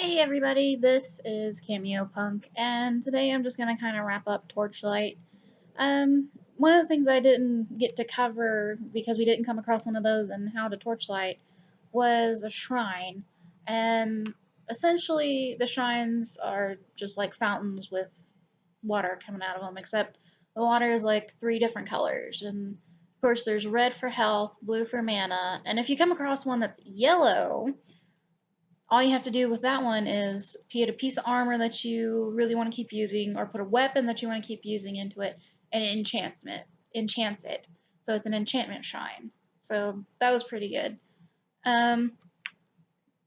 Hey everybody, this is Cameo Punk, and today I'm just gonna kind of wrap up Torchlight. One of the things I didn't get to cover because we didn't come across one of those in How to Torchlight was a shrine, and essentially the shrines are just like fountains with water coming out of them, except the water is like three different colors, and of course there's red for health, blue for mana, and if you come across one that's yellow, all you have to do with that one is get a piece of armor that you really want to keep using, or put a weapon that you want to keep using into it, and it enchants it. So it's an enchantment shrine. So that was pretty good. Um,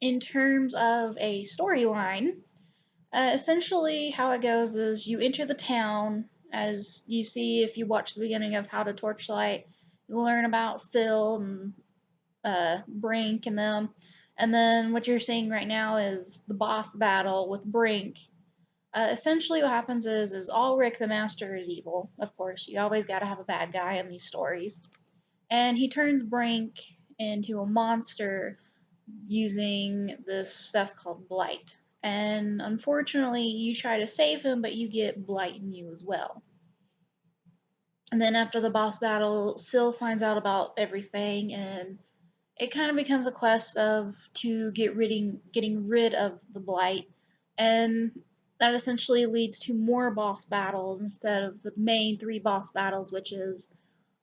in terms of a storyline, essentially how it goes is you enter the town, as you see if you watch the beginning of How to Torchlight. You learn about Syl and Brink and them. And then what you're seeing right now is the boss battle with Brink. Essentially, what happens is Ulrich the Master is evil. Of course, you always got to have a bad guy in these stories, and he turns Brink into a monster using this stuff called blight. And unfortunately, you try to save him, but you get blight in you as well. And then after the boss battle, Syl finds out about everything, and it kind of becomes a quest of to getting rid of the blight, and that essentially leads to more boss battles instead of the main three boss battles, which is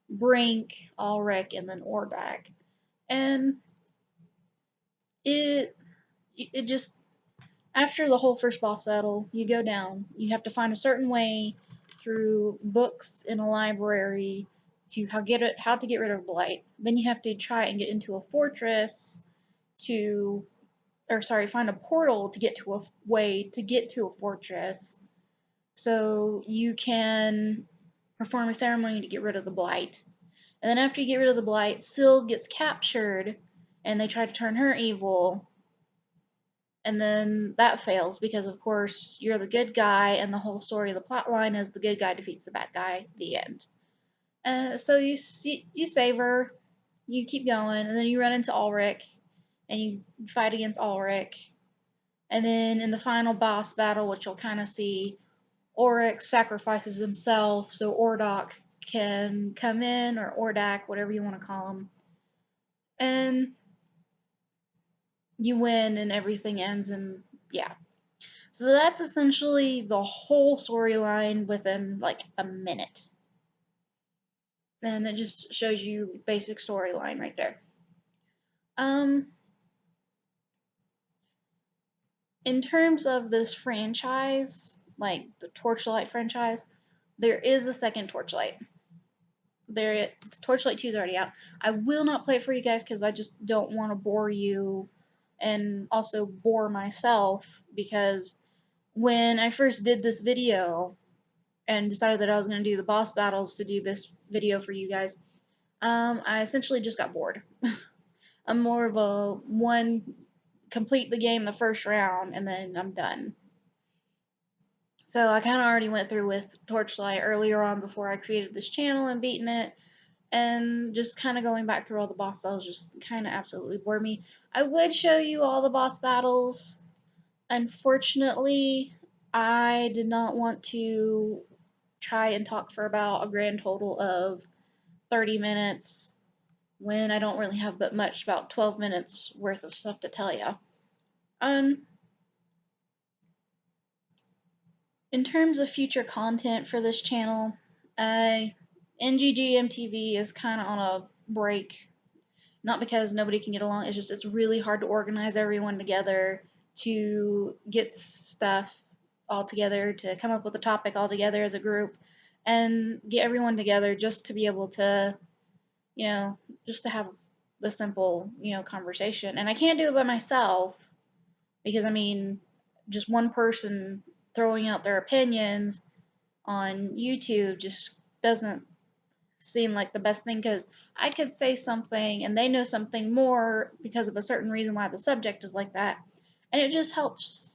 Brink, Ulrich, and then Ordak. And it it just after the whole first boss battle, you go down. You have to find a certain way through books in a library to how to get rid of blight. Then you have to try and get into a fortress to, or sorry, find a portal to get to a way to get to a fortress, so you can perform a ceremony to get rid of the blight. And then after you get rid of the blight, Syl gets captured, and they try to turn her evil, and then that fails because of course you're the good guy, and the whole story of the plot line is the good guy defeats the bad guy. The end. So you save her, you keep going, and then you run into Ulrich, and you fight against Ulrich, and then in the final boss battle, which you'll kind of see, Ulrich sacrifices himself so Ordok can come in, or Ordak, whatever you want to call him, and you win, and everything ends, and yeah. So that's essentially the whole storyline within like a minute. And it just shows you basic storyline right there. Um, in terms of this franchise, like the Torchlight franchise, there is a second Torchlight. Torchlight 2 is already out. I will not play it for you guys because I just don't want to bore you and also bore myself, because when I first did this video and decided that I was going to do the boss battles to do this video for you guys, I essentially just got bored. I'm more of a complete the game the first round and then I'm done. So I kind of already went through with Torchlight earlier on before I created this channel and beaten it, and just kind of going back through all the boss battles just kind of absolutely bored me. I would show you all the boss battles. Unfortunately, I did not want to try and talk for about a grand total of 30 minutes when I don't really have but much, about 12 minutes worth of stuff to tell you. Um, in terms of future content for this channel, NGGMTV is kind of on a break. Not because nobody can get along, it's just it's really hard to organize everyone together to get stuff all together, to come up with a topic all together as a group, and get everyone together just to be able to, just to have the simple, conversation. And I can't do it by myself because, I mean, just one person throwing out their opinions on YouTube just doesn't seem like the best thing, because I could say something and they know something more because of a certain reason why the subject is like that. And it just helps,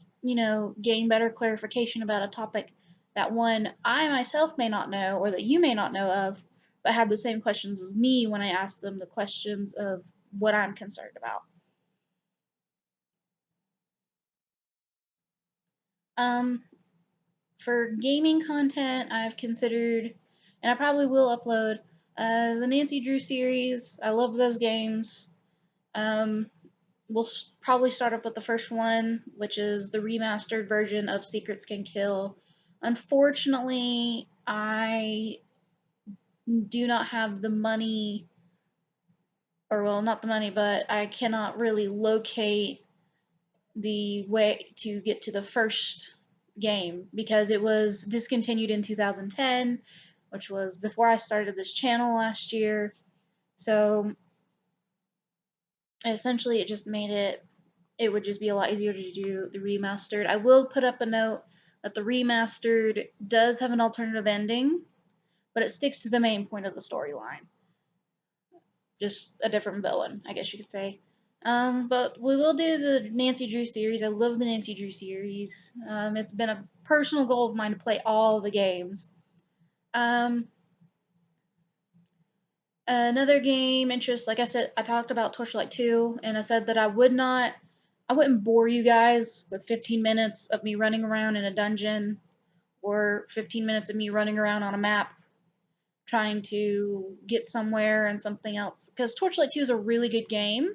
gain better clarification about a topic that one I myself may not know, or that you may not know of, but have the same questions as me when I ask them the questions of what I'm concerned about. Um, for gaming content, I've considered, and I probably will upload, the Nancy Drew series. I love those games. Um, we'll probably start up with the first one, which is the remastered version of Secrets Can Kill. Unfortunately, I do not have the money, or well, not the money, but I cannot really locate the way to get to the first game because it was discontinued in 2010, which was before I started this channel last year. So essentially, it just made it would just be a lot easier to do the remastered. I will put up a note that the remastered does have an alternative ending, but it sticks to the main point of the storyline. Just a different villain, I guess you could say. But we will do the Nancy Drew series. I love the Nancy Drew series. It's been a personal goal of mine to play all the games. Um, Another game interest, like I said, I talked about Torchlight 2, and I said that I wouldn't bore you guys with 15 minutes of me running around in a dungeon or 15 minutes of me running around on a map trying to get somewhere and something else. Because Torchlight 2 is a really good game.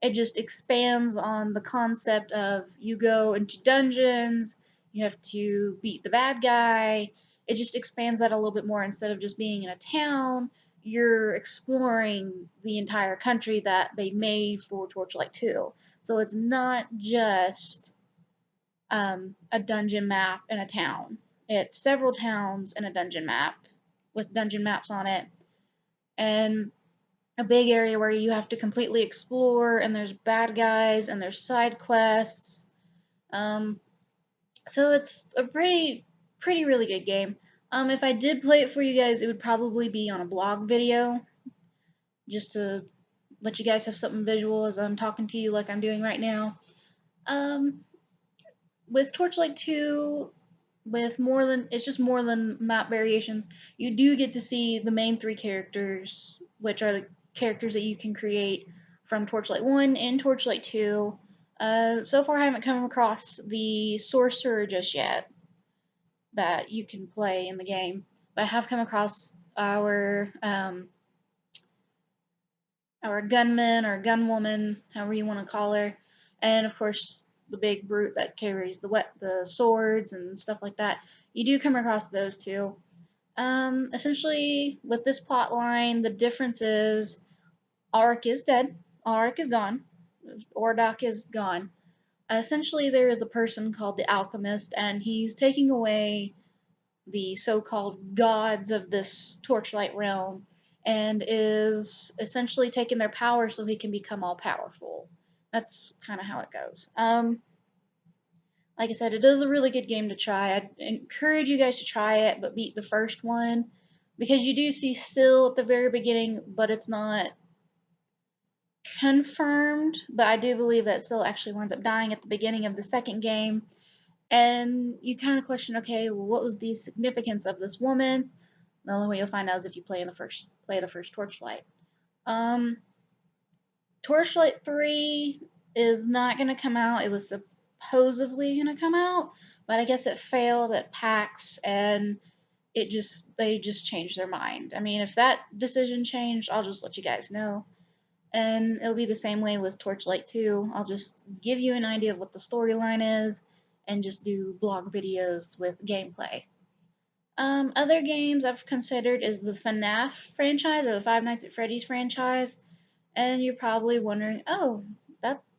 It just expands on the concept of you go into dungeons, you have to beat the bad guy. It just expands that a little bit more instead of just being in a town. You're exploring the entire country that they made for Torchlight 2. So it's not just a dungeon map in a town. It's several towns in a dungeon map with dungeon maps on it. And a big area where you have to completely explore, and there's bad guys, and there's side quests. Um, so it's a pretty really good game. If I did play it for you guys, it would probably be on a blog video, just to let you guys have something visual as I'm talking to you like I'm doing right now. Um, with Torchlight 2, with more than it's just more than map variations, you do get to see the main three characters, which are the characters that you can create from Torchlight 1 and Torchlight 2. So far, I haven't come across the sorcerer just yet that you can play in the game, but I have come across our gunman or gunwoman, however you want to call her, and of course the big brute that carries the swords and stuff like that. You do come across those two. Essentially, with this plot line, the difference is Auric is dead. Auric is gone. Ordok is gone. Essentially, there is a person called the Alchemist, and he's taking away the so-called gods of this Torchlight realm and is essentially taking their power so he can become all powerful. That's kind of how it goes. Like I said, it is a really good game to try. I'd encourage you guys to try it, but beat the first one because you do see Syl at the very beginning, but it's not confirmed. But I do believe that Syl actually winds up dying at the beginning of the second game, and you kind of question, okay, well, what was the significance of this woman? The only way you'll find out is if you play the first Torchlight. Um, Torchlight 3 is not going to come out. It was supposedly going to come out, but I guess it failed at PAX and they just changed their mind. I mean, if that decision changed, I'll just let you guys know. And it'll be the same way with Torchlight 2. I'll just give you an idea of what the storyline is and just do blog videos with gameplay. Other games I've considered is the FNAF franchise or the Five Nights at Freddy's franchise. And you're probably wondering, oh,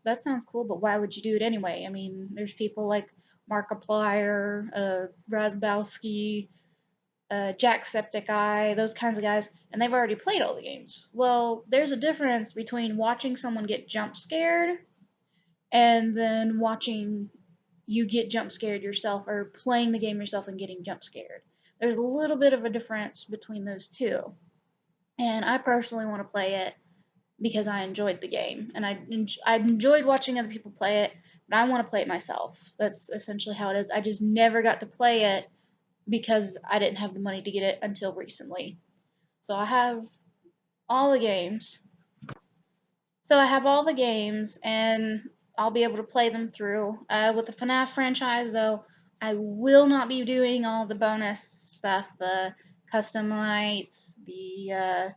that sounds cool, but why would you do it anyway? I mean, there's people like Markiplier, Razbowski, Jacksepticeye, those kinds of guys, and they've already played all the games. Well, there's a difference between watching someone get jump scared and then watching you get jump scared yourself or playing the game yourself and getting jump scared. There's a little bit of a difference between those two. And I personally want to play it because I enjoyed the game and I enjoyed watching other people play it, but I want to play it myself. That's essentially how it is. I just never got to play it because I didn't have the money to get it until recently. So I have all the games. So I have all the games and I'll be able to play them through. With the FNAF franchise, though, I will not be doing all the bonus stuff, the custom lights, the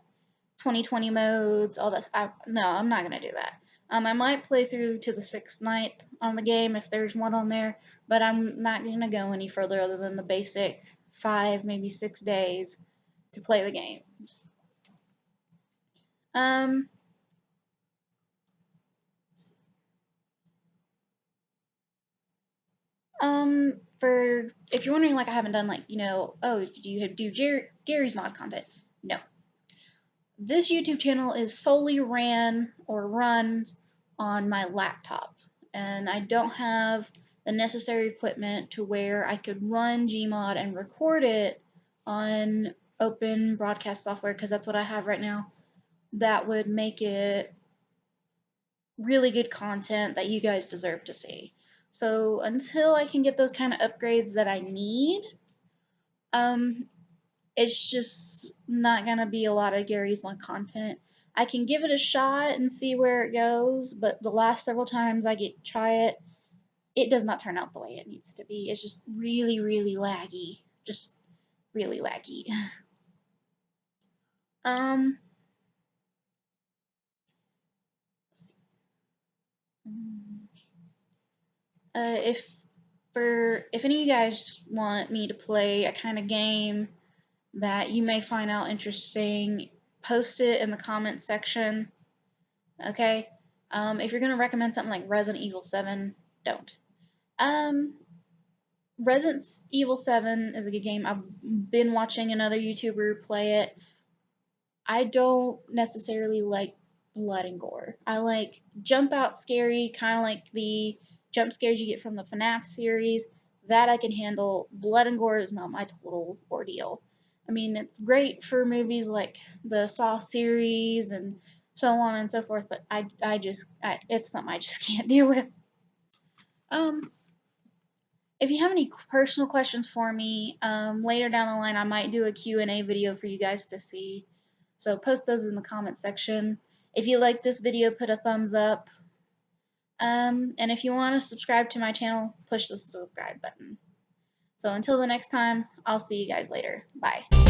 2020 modes, all that. No, I'm not gonna do that. I might play through to the 6th night on the game if there's one on there, but I'm not gonna go any further other than the basic 5, maybe 6 days to play the games. Um, for if you're wondering, like I haven't done like oh, do you do Gary's mod content? No, this YouTube channel is solely ran or run on my laptop, and I don't have the necessary equipment to where I could run Gmod and record it on open broadcast software, because that's what I have right now. That would make it really good content that you guys deserve to see. So until I can get those kind of upgrades that I need, um, it's just not gonna be a lot of Gary's Mod content. I can give it a shot and see where it goes, but the last several times I get try it, it does not turn out the way it needs to be. It's just really, really laggy. Just really laggy. um, if if any of you guys want me to play a kind of game that you may find out interesting, post it in the comments section. Okay. If you're gonna recommend something like Resident Evil 7, don't. Um, Resident Evil 7 is a good game. I've been watching another YouTuber play it. I don't necessarily like blood and gore. I like jump out scary, kind of like the jump scares you get from the FNAF series. That I can handle. Blood and gore is not my total ordeal. I mean, it's great for movies like the Saw series and so on and so forth, but it's something I just can't deal with. Um, if you have any personal questions for me, later down the line, I might do a Q&A video for you guys to see. So post those in the comment section. If you like this video, put a thumbs up. And if you want to subscribe to my channel, push the subscribe button. So until the next time, I'll see you guys later. Bye.